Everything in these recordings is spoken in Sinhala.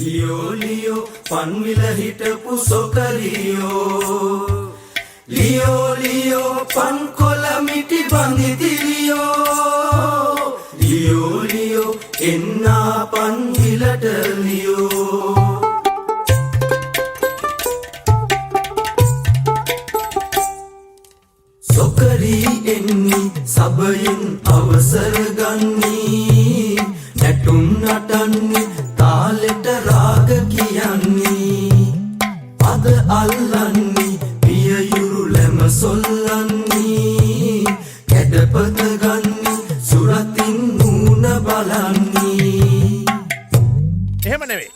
ලියෝ ලියෝ පන්විල හිටපු සොකලියෝ ලියෝ ලියෝ පන්කොළ මිටි බඳිතිලියෝ ලියෝ ලියෝ එන්නා පන්විලට ලියෝ සොකරී එන්නි සබයෙන් අවසර ගන්නී නැටුම් නටන්නේ තාලෙට රාග කියන්නේ පද අල්ලන්නේ පියයුරු ලැම සොල්ලන්නේ කැඩපත ගන්නේ සුරතින් මූණ බලන්නේ එහෙම නෙවෙයි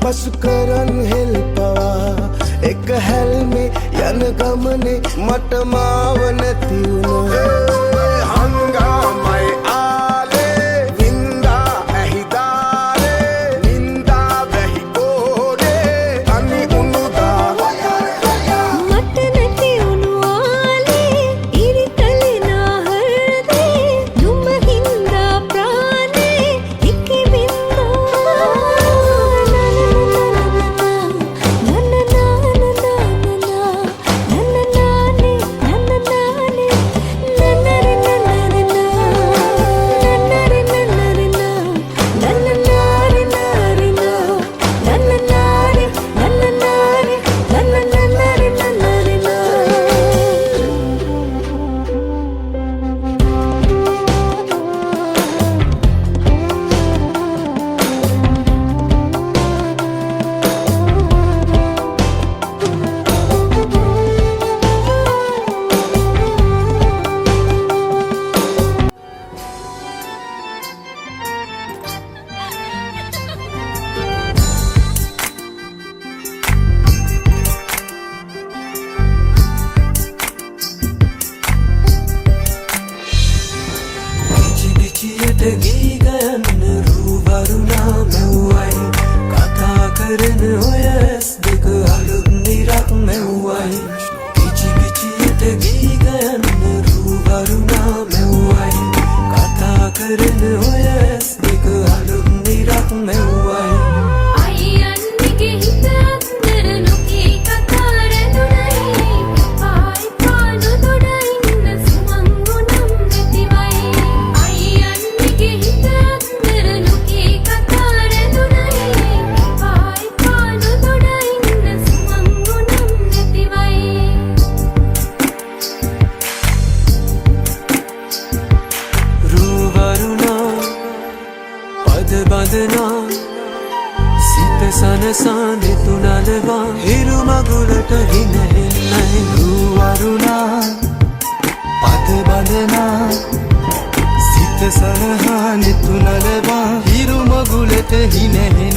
පසුකරන් හෙල්පවා එක හැල්මේ යන ගමනේ මට මාව නැති වුණා හංගාමයි ආලේ වින්දා ඇහිදාලේ නින්දා වැහි කෝඩේ අනි උනුදා මට නැති උණු ආලේ ඉරිතලේ නාහරදේ දුම හින්දා ප්‍රාණේ ඉකි වින්දා ගී ගයන්න රූවරුණා මෙව්වයි කතා කරන ඔය ඇස් දෙක අලුත් නිරක් මෙව්වයි පිචි පිචියට ගී ගයන්න රූවරුණා මෙව්වයි කතා කරන ඔය ඇස් දෙක අලුත් නිරක් මෙව්වයි බඳනා සිත සනසා දෙතුනලවා හිරු මගුලට හිනෙන්නයි රුවරුණා පද බඳනා සිත සනහා දෙතුනලවා හිරු මගුලට හිනෙන්නයි